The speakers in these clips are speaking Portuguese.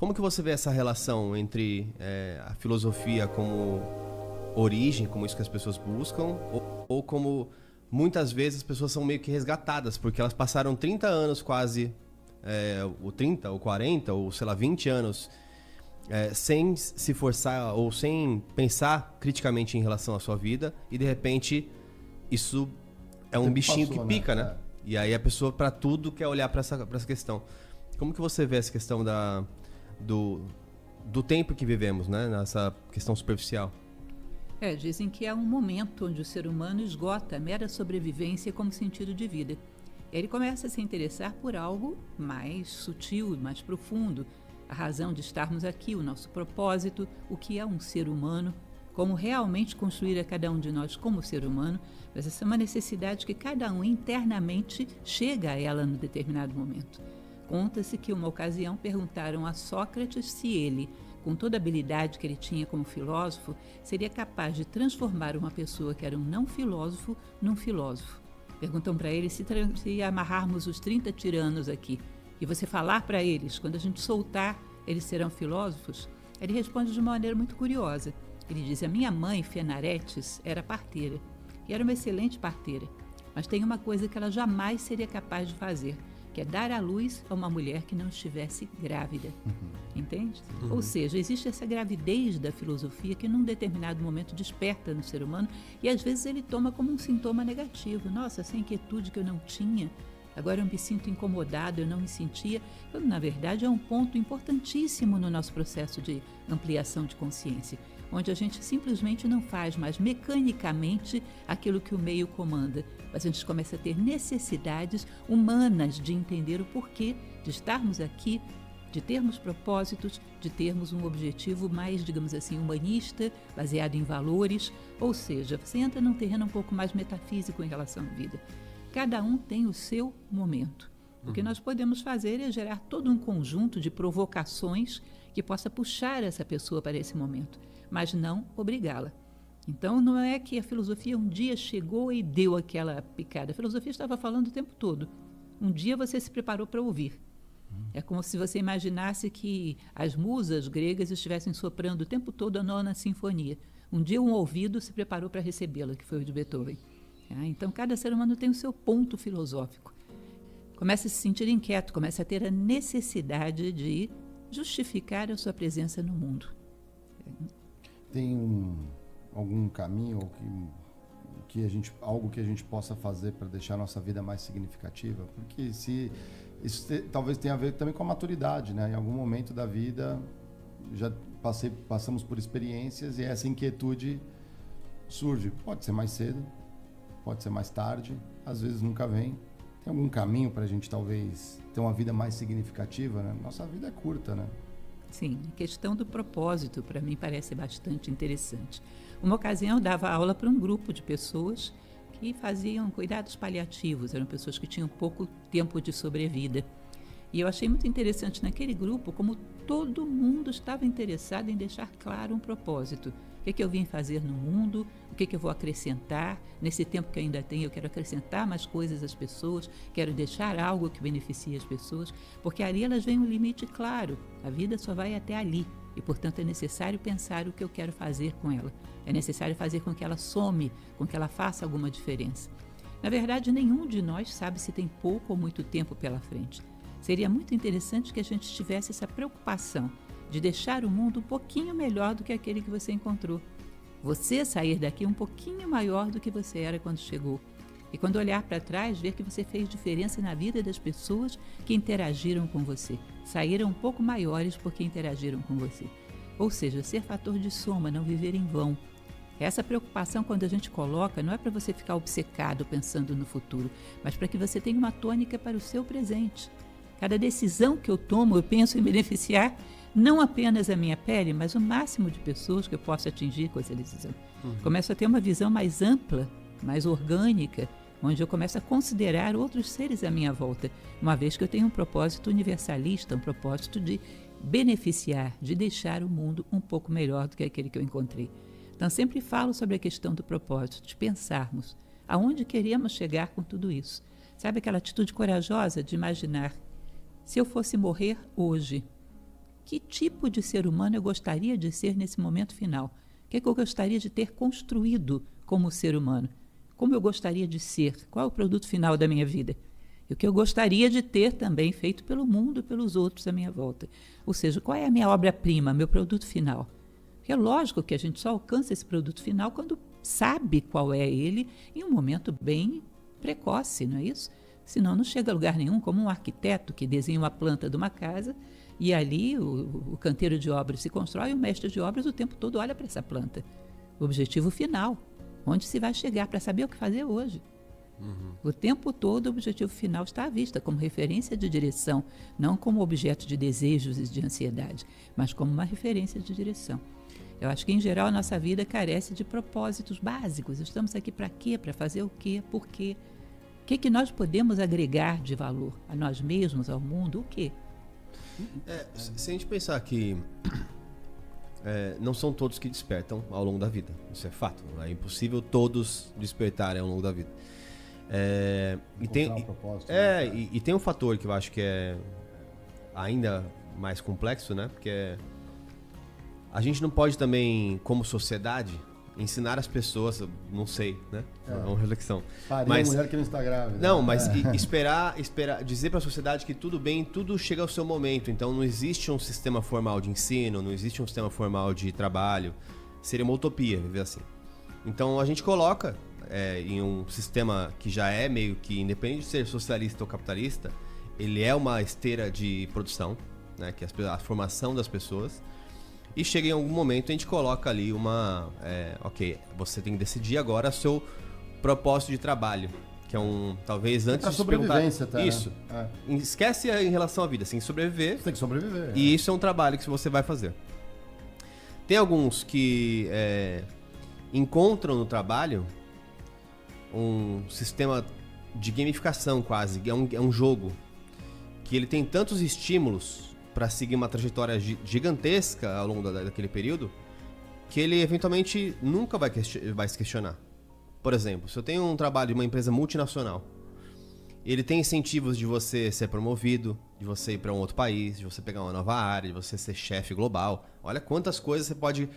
Como que você vê essa relação entre a filosofia como origem, como isso que as pessoas buscam, ou como muitas vezes as pessoas são meio que resgatadas, porque elas passaram 30 anos quase, ou 30, ou 40, ou sei lá, 20 anos, sem se forçar ou sem pensar criticamente em relação à sua vida, e de repente isso é um bichinho que pica, né? E aí a pessoa, para tudo, quer olhar para essa questão. Como que você vê essa questão do tempo que vivemos, né? Nessa questão superficial? Dizem que há um momento onde o ser humano esgota a mera sobrevivência como sentido de vida. Ele começa a se interessar por algo mais sutil, mais profundo, a razão de estarmos aqui, o nosso propósito, o que é um ser humano, como realmente construir a cada um de nós como ser humano, mas essa é uma necessidade que cada um internamente chega a ela no determinado momento. Conta-se que uma ocasião perguntaram a Sócrates se ele, com toda a habilidade que ele tinha como filósofo, seria capaz de transformar uma pessoa que era um não filósofo num filósofo. Perguntam para ele se amarrarmos os 30 tiranos aqui e você falar para eles, quando a gente soltar, eles serão filósofos. Ele responde de uma maneira muito curiosa. Ele diz: a minha mãe, Fenaretes, era parteira e era uma excelente parteira, mas tem uma coisa que ela jamais seria capaz de fazer, que é dar à luz a uma mulher que não estivesse grávida. Entende? Ou seja, existe essa gravidez da filosofia que num determinado momento desperta no ser humano e às vezes ele toma como um sintoma negativo. Nossa, essa inquietude que eu não tinha, agora eu me sinto incomodado, eu não me sentia. Quando, na verdade, é um ponto importantíssimo no nosso processo de ampliação de consciência, onde a gente simplesmente não faz mais mecanicamente aquilo que o meio comanda, mas a gente começa a ter necessidades humanas de entender o porquê de estarmos aqui, de termos propósitos, de termos um objetivo mais, digamos assim, humanista, baseado em valores, ou seja, você entra num terreno um pouco mais metafísico em relação à vida. Cada um tem o seu momento. O que nós podemos fazer é gerar todo um conjunto de provocações que possa puxar essa pessoa para esse momento, mas não obrigá-la. Então, não é que a filosofia um dia chegou e deu aquela picada. A filosofia estava falando o tempo todo. Um dia você se preparou para ouvir. É como se você imaginasse que as musas gregas estivessem soprando o tempo todo a 9ª sinfonia. Um dia um ouvido se preparou para recebê-la, que foi o de Beethoven. Então, cada ser humano tem o seu ponto filosófico. Começa a se sentir inquieto, começa a ter a necessidade de justificar a sua presença no mundo. Tem algum caminho algo que a gente possa fazer para deixar a nossa vida mais significativa? Porque isso talvez tenha a ver também com a maturidade, né? Em algum momento da vida já passamos por experiências e essa inquietude surge. Pode ser mais cedo, pode ser mais tarde, às vezes nunca vem. Tem algum caminho para a gente talvez ter uma vida mais significativa, né? Nossa vida é curta, né? Sim, a questão do propósito para mim parece bastante interessante. Uma ocasião eu dava aula para um grupo de pessoas que faziam cuidados paliativos, eram pessoas que tinham pouco tempo de sobrevida. E eu achei muito interessante naquele grupo como todo mundo estava interessado em deixar claro um propósito. O que eu vim fazer no mundo, o que eu vou acrescentar. Nesse tempo que eu ainda tenho, eu quero acrescentar mais coisas às pessoas, quero deixar algo que beneficie as pessoas, porque ali elas veem um limite claro. A vida só vai até ali e, portanto, é necessário pensar o que eu quero fazer com ela. É necessário fazer com que ela some, com que ela faça alguma diferença. Na verdade, nenhum de nós sabe se tem pouco ou muito tempo pela frente. Seria muito interessante que a gente tivesse essa preocupação de deixar o mundo um pouquinho melhor do que aquele que você encontrou. Você sair daqui um pouquinho maior do que você era quando chegou. E quando olhar para trás, ver que você fez diferença na vida das pessoas que interagiram com você. Saíram um pouco maiores porque interagiram com você. Ou seja, ser fator de soma, não viver em vão. Essa preocupação, quando a gente coloca, não é para você ficar obcecado pensando no futuro, mas para que você tenha uma tônica para o seu presente. Cada decisão que eu tomo, eu penso em beneficiar não apenas a minha pele, mas o máximo de pessoas que eu posso atingir com essa decisão. Começo a ter uma visão mais ampla, mais orgânica, onde eu começo a considerar outros seres à minha volta, uma vez que eu tenho um propósito universalista, um propósito de beneficiar, de deixar o mundo um pouco melhor do que aquele que eu encontrei. Então, sempre falo sobre a questão do propósito, de pensarmos aonde queremos chegar com tudo isso. Sabe aquela atitude corajosa de imaginar, se eu fosse morrer hoje, Que tipo de ser humano eu gostaria de ser nesse momento final? O que é que eu gostaria de ter construído como ser humano? Como eu gostaria de ser? Qual é o produto final da minha vida? E o que eu gostaria de ter também feito pelo mundo e pelos outros à minha volta. Ou seja, qual é a minha obra-prima, meu produto final? Porque é lógico que a gente só alcança esse produto final quando sabe qual é ele em um momento bem precoce, não é isso? Senão não chega a lugar nenhum, como um arquiteto que desenha uma planta de uma casa e ali o canteiro de obras se constrói e o mestre de obras o tempo todo olha para essa planta. O objetivo final, onde se vai chegar para saber o que fazer hoje. O tempo todo o objetivo final está à vista como referência de direção, não como objeto de desejos e de ansiedade, mas como uma referência de direção. Eu acho que, em geral, a nossa vida carece de propósitos básicos. Estamos aqui para quê? Para fazer o quê? Por quê? O que nós podemos agregar de valor a nós mesmos, ao mundo? O quê? Se a gente pensar que não são todos que despertam ao longo da vida. Isso é fato. É impossível todos despertarem ao longo da vida. E tem um fator que eu acho que é ainda mais complexo, né? Porque a gente não pode também, como sociedade, ensinar as pessoas, não sei, né? É uma reflexão. Mas mulher que não está grávida. Não, mas esperar, dizer para a sociedade que tudo bem, tudo chega ao seu momento. Então não existe um sistema formal de ensino, não existe um sistema formal de trabalho. Seria uma utopia viver assim. Então a gente coloca em um sistema que já é meio que, independente de ser socialista ou capitalista, ele é uma esteira de produção, né? Que é a formação das pessoas. E chega em algum momento a gente coloca ali ok, você tem que decidir agora seu propósito de trabalho, que é talvez antes de sobrevivência, perguntar, isso. Esquece em relação à vida, você tem que sobreviver. Você tem que sobreviver. E isso é um trabalho que você vai fazer. Tem alguns que encontram no trabalho um sistema de gamificação quase, é um jogo que ele tem tantos estímulos para seguir uma trajetória gigantesca ao longo daquele período, que ele eventualmente nunca vai se questionar. Por exemplo, se eu tenho um trabalho de uma empresa multinacional, ele tem incentivos de você ser promovido, de você ir para um outro país, de você pegar uma nova área, de você ser chefe global. Olha quantas coisas você pode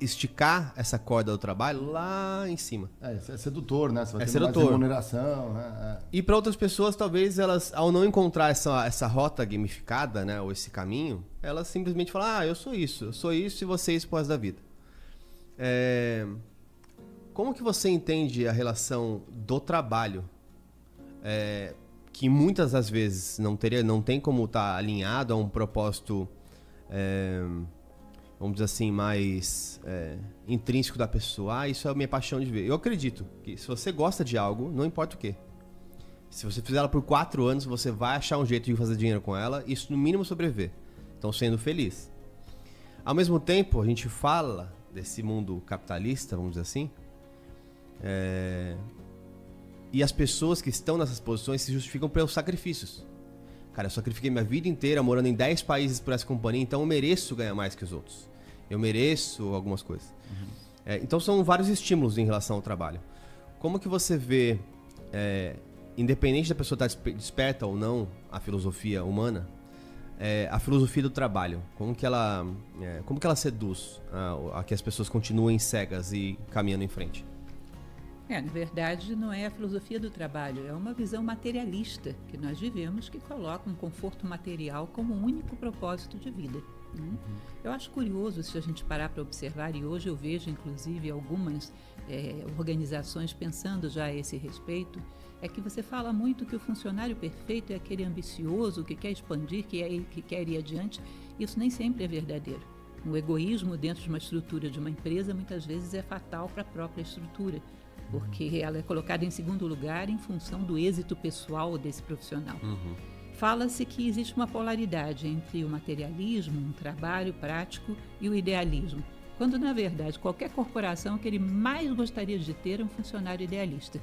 esticar essa corda do trabalho lá em cima. É sedutor, né? Você vai ter sedutor. Mais remuneração, né? E para outras pessoas, talvez elas, ao não encontrar essa rota gamificada, né, ou esse caminho, elas simplesmente falam, eu sou isso e você é isso pro resto da vida. Como que você entende a relação do trabalho, que muitas das vezes não tem como estar alinhado a um propósito, vamos dizer assim, mais intrínseco da pessoa? Isso é a minha paixão de ver. Eu acredito que se você gosta de algo, não importa o quê. Se você fizer ela por 4 anos, você vai achar um jeito de fazer dinheiro com ela, isso no mínimo sobreviver. Então, sendo feliz. Ao mesmo tempo, a gente fala desse mundo capitalista, vamos dizer assim, e as pessoas que estão nessas posições se justificam pelos sacrifícios. Cara, eu sacrifiquei minha vida inteira morando em 10 países por essa companhia, então eu mereço ganhar mais que os outros. Eu mereço algumas coisas. Então são vários estímulos em relação ao trabalho. Como que você vê, independente da pessoa estar desperta ou não a filosofia humana, a filosofia do trabalho? Como que ela seduz a que as pessoas continuem cegas e caminhando em frente? Na verdade, não é a filosofia do trabalho, é uma visão materialista que nós vivemos, que coloca um conforto material como o único propósito de vida. Eu acho curioso se a gente parar para observar, e hoje eu vejo inclusive algumas organizações pensando já a esse respeito, é que você fala muito que o funcionário perfeito é aquele ambicioso, que quer expandir, que quer ir adiante. Isso nem sempre é verdadeiro. O egoísmo dentro de uma estrutura de uma empresa muitas vezes é fatal para a própria estrutura, porque ela é colocada em segundo lugar em função do êxito pessoal desse profissional. Fala-se que existe uma polaridade entre o materialismo, um trabalho prático, e o idealismo, quando, na verdade, qualquer corporação, o que ele mais gostaria de ter é um funcionário idealista,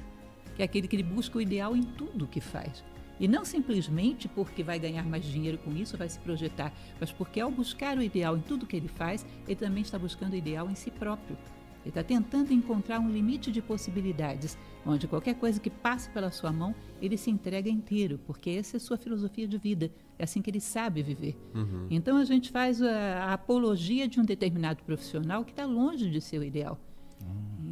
que é aquele que ele busca o ideal em tudo que faz. E não simplesmente porque vai ganhar mais dinheiro com isso, vai se projetar, mas porque ao buscar o ideal em tudo que ele faz, ele também está buscando o ideal em si próprio. Ele está tentando encontrar um limite de possibilidades, onde qualquer coisa que passe pela sua mão, ele se entrega inteiro, porque essa é a sua filosofia de vida, é assim que ele sabe viver. Então a gente faz a apologia de um determinado profissional que está longe de ser o ideal.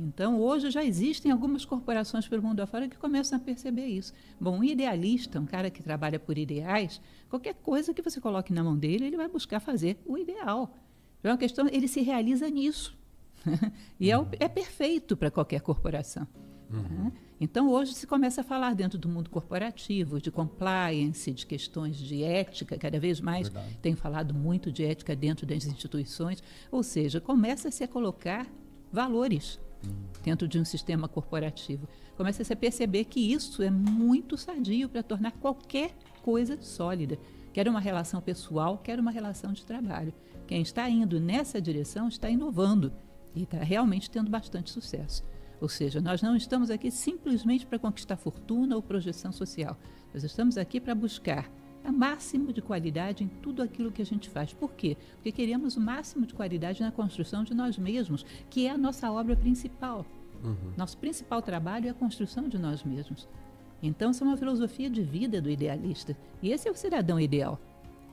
Então hoje já existem algumas corporações pelo mundo afora que começam a perceber isso. Bom, um idealista, um cara que trabalha por ideais, qualquer coisa que você coloque na mão dele, ele vai buscar fazer o ideal. É uma questão, ele se realiza nisso. E é perfeito para qualquer corporação. Então, hoje se começa a falar dentro do mundo corporativo, de compliance, de questões de ética, cada vez mais tem falado muito de ética dentro das instituições, ou seja, começa-se a colocar valores dentro de um sistema corporativo. Começa-se a perceber que isso é muito sadio para tornar qualquer coisa sólida, quer uma relação pessoal, quer uma relação de trabalho. Quem está indo nessa direção está inovando e está realmente tendo bastante sucesso. Ou seja, nós não estamos aqui simplesmente para conquistar fortuna ou projeção social. Nós estamos aqui para buscar o máximo de qualidade em tudo aquilo que a gente faz. Por quê? Porque queremos o máximo de qualidade na construção de nós mesmos, que é a nossa obra principal. Nosso principal trabalho é a construção de nós mesmos. Então, essa é uma filosofia de vida do idealista. E esse é o cidadão ideal.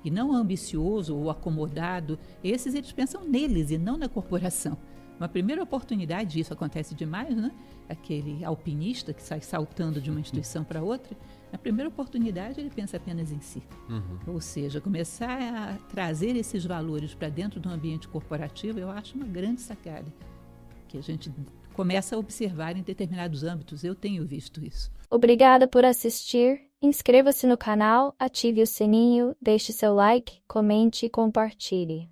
E não ambicioso ou acomodado. Esses eles pensam neles e não na corporação. Uma primeira oportunidade, isso acontece demais, né? Aquele alpinista que sai saltando de uma instituição para outra, na primeira oportunidade ele pensa apenas em si. Ou seja, começar a trazer esses valores para dentro do ambiente corporativo, eu acho uma grande sacada, que a gente começa a observar em determinados âmbitos. Eu tenho visto isso. Obrigada por assistir. Inscreva-se no canal, ative o sininho, deixe seu like, comente e compartilhe.